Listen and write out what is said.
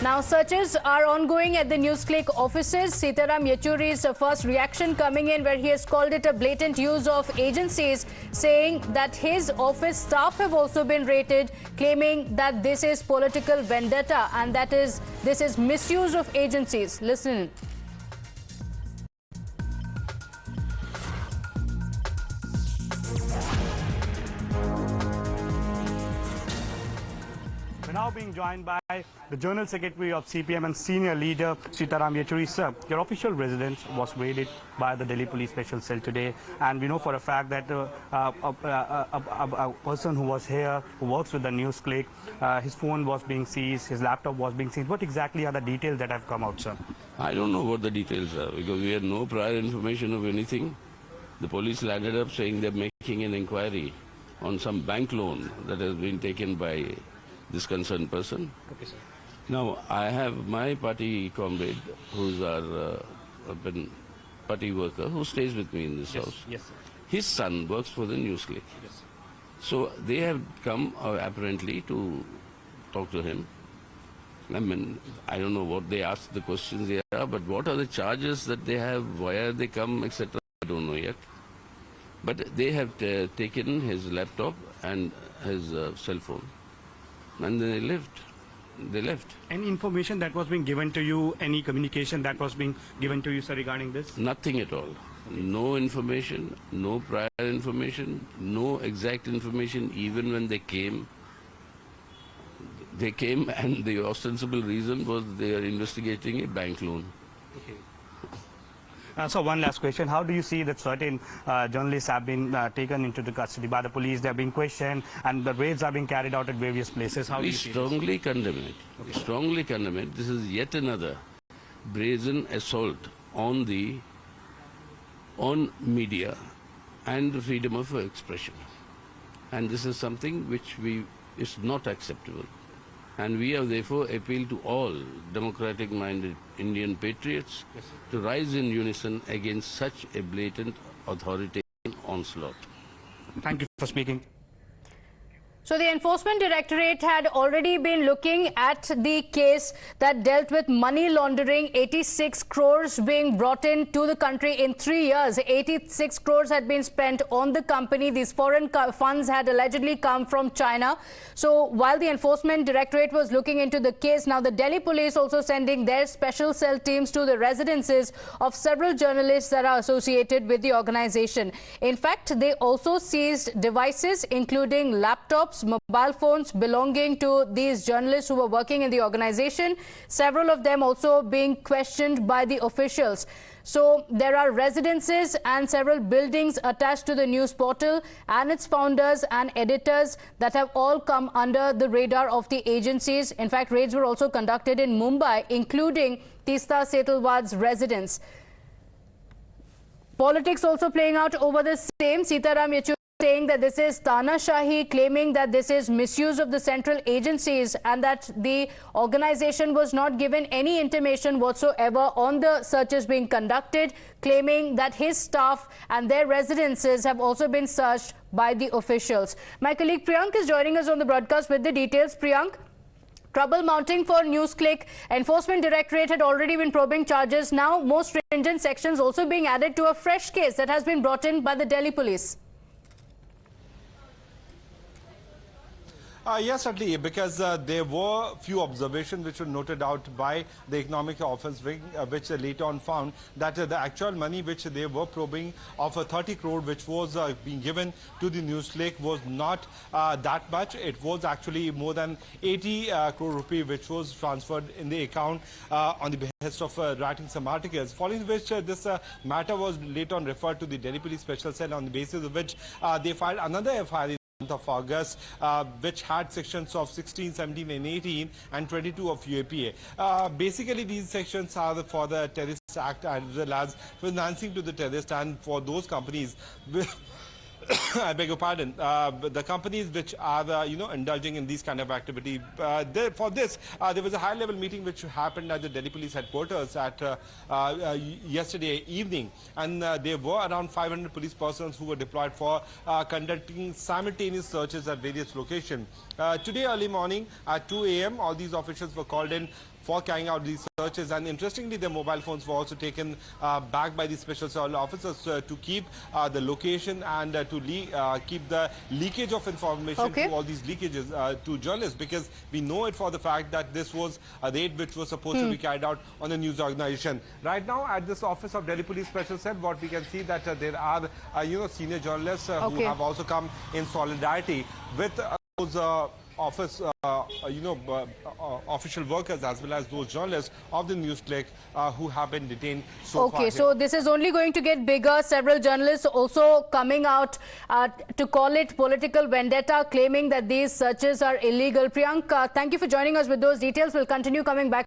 Now, searches are ongoing at the NewsClick offices. Sitaram Yechury's first reaction coming in, where he has called it a blatant use of agencies, saying that his office staff have also been raided, claiming that this is political vendetta and that this is misuse of agencies. Listen. We're now being joined by the General Secretary of CPI-M and Senior Leader Sitaram Yechury. Sir, your official residence was raided by the Delhi Police Special Cell today, and we know for a fact that a person who was here, who works with the NewsClick, his phone was being seized, his laptop was being seized. What exactly are the details that have come out, sir? I don't know what the details are, because we had no prior information of anything. The police landed up saying they're making an inquiry on some bank loan that has been taken by this concerned person. Okay, sir. Now, I have my party comrade, who's our party worker, who stays with me in this house. Yes, sir. His son works for the NewsClick. Yes. So they have come apparently to talk to him. I mean, I don't know what they asked, the questions they are, but what are the charges that they have, why are they come, etc. I don't know yet. But they have taken his laptop and his cell phone. And then they left. Any information that was being given to you, any communication that was being given to you, sir, regarding this? Nothing at all. No information, no prior information, no exact information. Even when they came and the ostensible reason was they are investigating a bank loan. Okay. So one last question. How do you see that certain journalists have been taken into the custody by the police? They are being questioned and the raids are being carried out at various places. How do We you see strongly condemn it. Okay. Strongly condemn it. This is yet another brazen assault on media and the freedom of expression. And this is something which is not acceptable. And we have therefore appealed to all democratic-minded Indian patriots to rise in unison against such a blatant authoritarian onslaught. Thank you for speaking. So the Enforcement Directorate had already been looking at the case that dealt with money laundering, 86 crores being brought into the country in 3 years. 86 crores had been spent on the company. These foreign funds had allegedly come from China. So while the Enforcement Directorate was looking into the case, now the Delhi police also sending their special cell teams to the residences of several journalists that are associated with the organization. In fact, they also seized devices, including laptops, mobile phones belonging to these journalists who were working in the organization, several of them also being questioned by the officials. So there are residences and several buildings attached to the news portal and its founders and editors that have all come under the radar of the agencies. In fact, raids were also conducted in Mumbai, including Teesta Setalwad's residence. Politics also playing out over the same. Sitaram Yechury saying that this is Tanashahi, claiming that this is misuse of the central agencies and that the organization was not given any intimation whatsoever on the searches being conducted, claiming that his staff and their residences have also been searched by the officials. My colleague Priyank is joining us on the broadcast with the details. Priyank, trouble mounting for NewsClick. Enforcement Directorate had already been probing charges. Now more stringent sections also being added to a fresh case that has been brought in by the Delhi police. Yes, certainly, because there were few observations which were noted out by the Economic Offence Wing, which later on found that the actual money which they were probing of 30 crore which was being given to the NewsClick was not that much. It was actually more than 80 crore rupee which was transferred in the account on the behest of writing some articles, following which this matter was later on referred to the Delhi Police Special Cell, on the basis of which they filed another FIR of August, which had sections of 16, 17 and 18 and 22 of UAPA. Basically, these sections are for the Terrorist Act as well as financing to the terrorists, and for those companies I beg your pardon, the companies which are, indulging in these kind of activity. For this, there was a high-level meeting which happened at the Delhi Police headquarters at yesterday evening, and there were around 500 police persons who were deployed for conducting simultaneous searches at various locations. Today early morning at 2 a.m., all these officials were called in for carrying out these searches. And interestingly, their mobile phones were also taken back by the special cell officers to keep the location and to keep the leakage of information to all these leakages to journalists, because we know it for the fact that this was a raid which was supposed to be carried out on a news organization. Right now, at this office of Delhi Police Special Cell, what we can see that there are senior journalists who have also come in solidarity with those office official workers as well as those journalists of the NewsClick who have been detained so far. Okay, so this is only going to get bigger. Several journalists also coming out to call it political vendetta, claiming that these searches are illegal. Priyank, thank you for joining us with those details. We'll continue coming back.